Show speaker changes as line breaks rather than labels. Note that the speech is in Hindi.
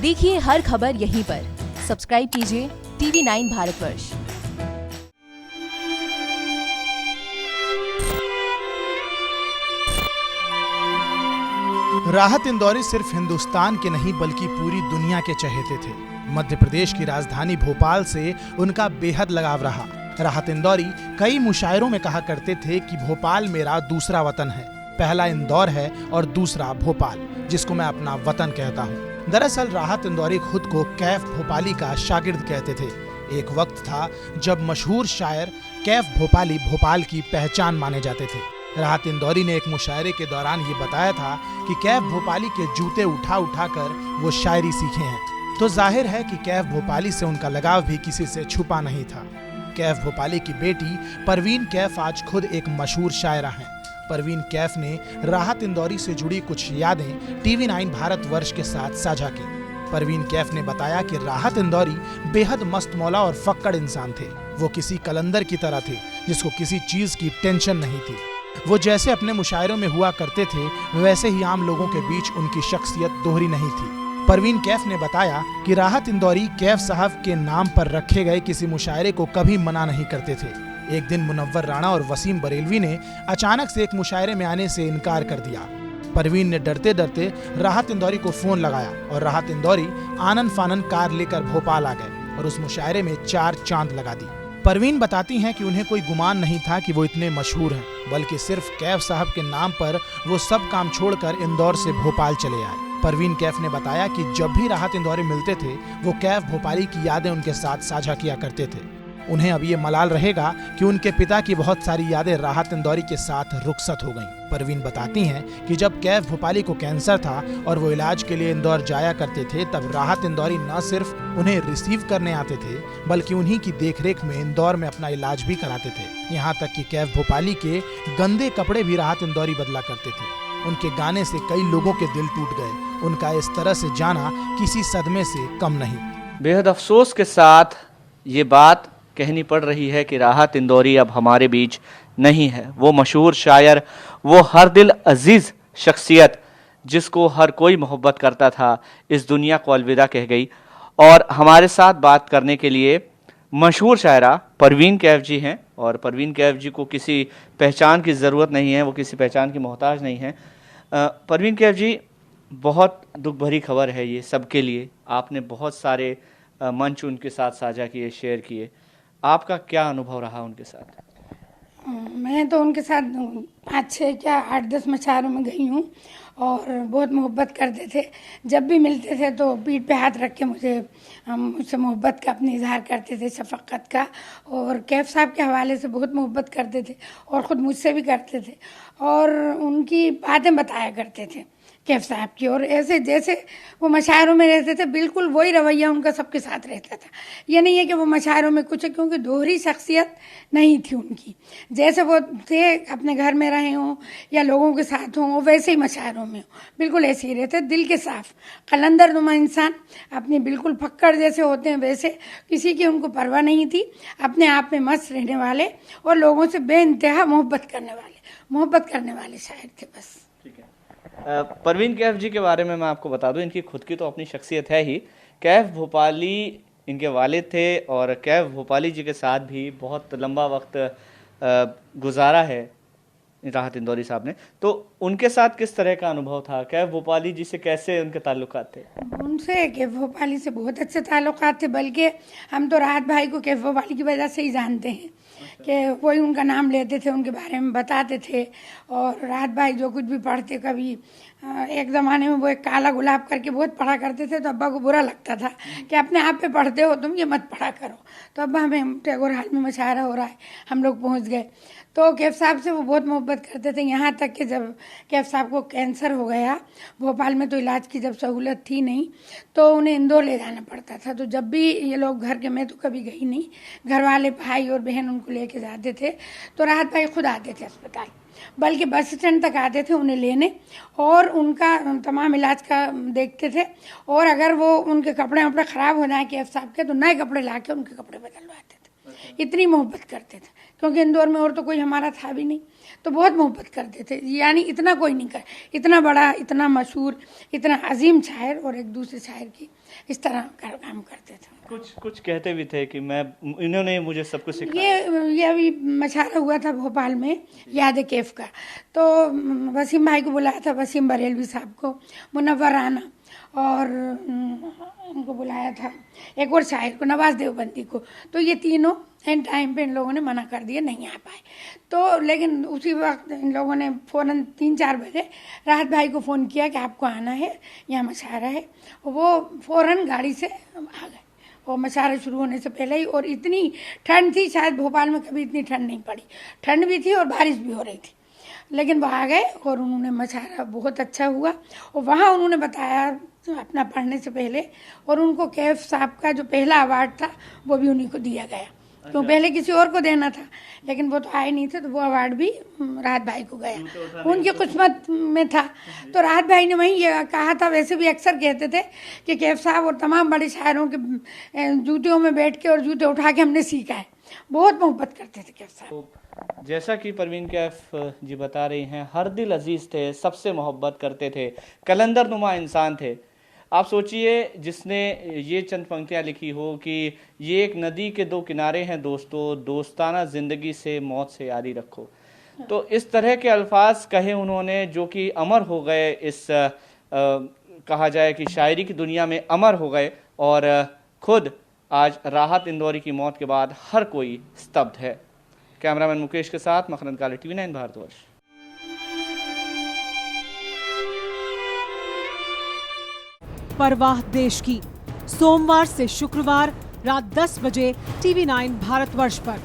देखिए हर खबर यहीं पर। सब्सक्राइब कीजिए TV9 भारतवर्ष।
राहत इंदौरी सिर्फ हिंदुस्तान के नहीं बल्कि पूरी दुनिया के चहेते थे। मध्य प्रदेश की राजधानी भोपाल से उनका बेहद लगाव रहा। राहत इंदौरी कई मुशायरों में कहा करते थे कि भोपाल मेरा दूसरा वतन है। पहला इंदौर है और दूसरा भोपाल, जिसको मैं अपना वतन कहता हूँ। दरअसल राहत इंदौरी खुद को कैफ भोपाली का शागिर्द कहते थे। एक वक्त था जब मशहूर शायर कैफ भोपाली भोपाल की पहचान माने जाते थे। राहत इंदौरी ने एक मुशायरे के दौरान ये बताया था कि कैफ भोपाली के जूते उठा उठा कर वो शायरी सीखे हैं। तो जाहिर है कि कैफ भोपाली से उनका लगाव भी किसी से छुपा नहीं था। कैफ भोपाली की बेटी परवीन कैफ आज खुद एक मशहूर शायरा हैं। परवीन कैफ ने राहत इंदौरी से जुड़ी कुछ यादें TV9 भारतवर्ष के साथ साझा की। परवीन कैफ ने बताया कि राहत इंदौरी बेहद मस्त मौला और फक्कड़ इंसान थे। वो किसी कलंदर की तरह थे जिसको किसी चीज की टेंशन नहीं थी। वो जैसे अपने मुशायरों में हुआ करते थे वैसे ही आम लोगों के बीच उनकी शख्सियत दोहरी नहीं थी। परवीन कैफ ने बताया कि राहत इंदौरी कैफ साहब के नाम पर रखे गए किसी मुशायरे को कभी मना नहीं करते थे। एक दिन मुनव्वर राणा और वसीम बरेलवी ने अचानक से एक मुशायरे में आने से इनकार कर दिया। परवीन ने डरते डरते राहत इंदौरी को फोन लगाया और राहत इंदौरी आनन फानन कार लेकर भोपाल आ गए और उस मुशायरे में 4 चांद लगा दी। परवीन बताती हैं कि उन्हें कोई गुमान नहीं था कि वो इतने मशहूर हैं, बल्कि सिर्फ कैफ साहब के नाम पर वो सब काम छोड़कर इंदौर से भोपाल चले आए। परवीन कैफ ने बताया कि जब भी राहत इंदौरी मिलते थे वो कैफ भोपाली की यादें उनके साथ साझा किया करते थे। उन्हें अब ये मलाल रहेगा कि उनके पिता की बहुत सारी यादें राहत इंदौरी के साथ रुखसत हो गईं। परवीन बताती हैं कि जब कैफ भोपाली को कैंसर था और वो इलाज के लिए इंदौर जाया करते थे, तब राहत इंदौरी न सिर्फ उन्हें रिसीव करने आते थे बल्कि उन्हीं की देखरेख में इंदौर में अपना इलाज भी कराते थे। यहाँ तक कि कैफ भोपाली के गंदे कपड़े भी राहत इंदौरी बदला करते थे। उनके गाने से कई लोगों के दिल टूट गए। उनका इस तरह से जाना किसी सदमे से कम नहीं।
बेहद अफसोस के साथ ये बात कहनी पड़ रही है कि राहत इंदौरी अब हमारे बीच नहीं है। वो मशहूर शायर, वो हर दिल अजीज शख्सियत जिसको हर कोई मोहब्बत करता था, इस दुनिया को अलविदा कह गई। और हमारे साथ बात करने के लिए मशहूर शायरा परवीन कैफ जी हैं और परवीन कैफ जी को किसी पहचान की ज़रूरत नहीं है, वो किसी पहचान की मोहताज नहीं है। परवीन कैफ जी, बहुत दुख भरी खबर है ये सबके लिए। आपने बहुत सारे मंच उनके साथ साझा किए, शेयर किए। आपका क्या अनुभव रहा उनके साथ?
मैं तो उनके साथ 5-6 क्या 8-10 मुशायरों में गई हूँ और बहुत मोहब्बत करते थे। जब भी मिलते थे तो पीठ पे हाथ रख के मुझसे मोहब्बत का अपने इजहार करते थे, शफक़त का। और कैफ साहब के हवाले से बहुत मोहब्बत करते थे और ख़ुद मुझसे भी करते थे और उनकी बातें बताया करते थे कैफ साहब की। और ऐसे जैसे वो मशायरों में रहते थे बिल्कुल वही रवैया उनका सबके साथ रहता था। ये नहीं है कि वो मशायरों में कुछ है, क्योंकि दोहरी शख्सियत नहीं थी उनकी। जैसे वो थे अपने घर में रहे हों या लोगों के साथ हों वैसे ही मशायरों में हो, बिल्कुल ऐसे ही रहते। दिल के साफ कलंदर नुमा इंसान, अपनी बिल्कुल फक्कड़ जैसे होते हैं वैसे, किसी की उनको परवाह नहीं थी। अपने आप में मस्त रहने वाले और लोगों से बेइंतहा मोहब्बत करने वाले शायर थे बस।
परवीन कैफ जी के बारे में मैं आपको बता दूं, इनकी खुद की तो अपनी शख्सियत है ही। कैफ भोपाली इनके वालिद थे और कैफ भोपाली जी के साथ भी बहुत लंबा वक्त गुजारा है राहत इंदौरी साहब ने। तो उनके साथ किस तरह का अनुभव था? कैफ भोपाली जी से कैसे उनके ताल्लुकात थे?
उनसे कैफ भोपाली से बहुत अच्छे ताल्लुकात थे, बल्कि हम तो राहत भाई को कैफ भोपाली की वजह से ही जानते हैं कि वही उनका नाम लेते थे, उनके बारे में बताते थे। और राहत भाई जो कुछ भी पढ़ते, कभी एक ज़माने में वो एक काला गुलाब करके बहुत पढ़ा करते थे, तो अब्बा को बुरा लगता था कि अपने आप पे पढ़ते हो तुम, ये मत पढ़ा करो। तो अब्बा हमें टैगोर हाल में मुशायरा हो रहा है, हम लोग पहुँच गए। तो कैफ साहब से वो बहुत मोहब्बत करते थे। यहाँ तक कि जब कैफ साहब को कैंसर हो गया, भोपाल में तो इलाज की जब सहूलत थी नहीं, तो उन्हें इंदौर ले जाना पड़ता था। तो जब भी ये लोग घर के, मैं तो कभी गई नहीं, घर वाले भाई और बहन उनको लेके जाते थे, तो राहत भाई खुद आते थे अस्पताल, बल्कि बस स्टैंड तक आते थे उन्हें लेने और उनका तमाम इलाज का देखते थे। और अगर वो उनके कपड़े वपड़े ख़राब हो जाए कैफ साहब के, तो नए कपड़े ला के उनके कपड़े बदलवाते थे। इतनी मोहब्बत करते थे, क्योंकि इंदौर में और तो कोई हमारा था भी नहीं, तो बहुत मोहब्बत करते थे। यानी इतना कोई नहीं कर, इतना बड़ा, इतना मशहूर, इतना अजीम शायर और एक दूसरे शायर की इस तरह काम करते थे।
कुछ कहते भी थे कि इन्होंने मुझे सब कुछ सिखाया।
ये अभी मशारा हुआ था भोपाल में याद कैफ का, तो वसीम भाई को बुलाया था, वसीम बरेलवी साहब को, मुनव्वर राना, और उनको बुलाया था एक और शायर को, नवाज देवबंदी को। तो ये तीनों एंड टाइम पे इन लोगों ने मना कर दिया, नहीं आ पाए। तो लेकिन उसी वक्त इन लोगों ने फ़ौरन 3-4 बजे राहत भाई को फ़ोन किया कि आपको आना है, यहाँ मशारा है। वो फ़ौरन गाड़ी से आ गए, और मशारा शुरू होने से पहले ही। और इतनी ठंड थी, शायद भोपाल में कभी इतनी ठंड नहीं पड़ी, ठंड भी थी और बारिश भी हो रही थी, लेकिन वो आ गए और उन्होंने मशारा बहुत अच्छा हुआ। और वहाँ उन्होंने बताया अपना पढ़ने से पहले, और उनको कैफ साहब का जो पहला अवार्ड था वो भी उन्हीं को दिया गया, तो पहले किसी और को देना था, लेकिन वो तो आए नहीं थे, तो वो अवार्ड भी राहत भाई को गया, उनकी किस्मत में था। तो राहत भाई ने वहीं ये कहा था, वैसे भी अक्सर कहते थे कि कैफ साहब और तमाम बड़े शायरों के जूतियों में बैठ के और जूते उठा के हमने सीखा है, बहुत मोहब्बत करते थे कैफ साहब।
तो जैसा कि परवीन कैफ जी बता रही हैं, हर दिल अजीज थे, सबसे मोहब्बत करते थे, कलंदर नुमा इंसान थे। आप सोचिए, जिसने ये चंद पंक्तियाँ लिखी हो कि ये एक नदी के 2 किनारे हैं दोस्तों, दोस्ताना ज़िंदगी से मौत से यारी रखो। तो इस तरह के अल्फाज कहे उन्होंने, जो कि अमर हो गए, इस कहा जाए कि शायरी की दुनिया में अमर हो गए। और खुद आज राहत इंदौरी की मौत के बाद हर कोई स्तब्ध है। कैमरामैन मुकेश के साथ मखरंद काले, TV9 भारतवर्ष।
परवाह देश की, सोमवार से शुक्रवार रात 10 बजे TV9 भारतवर्ष पर।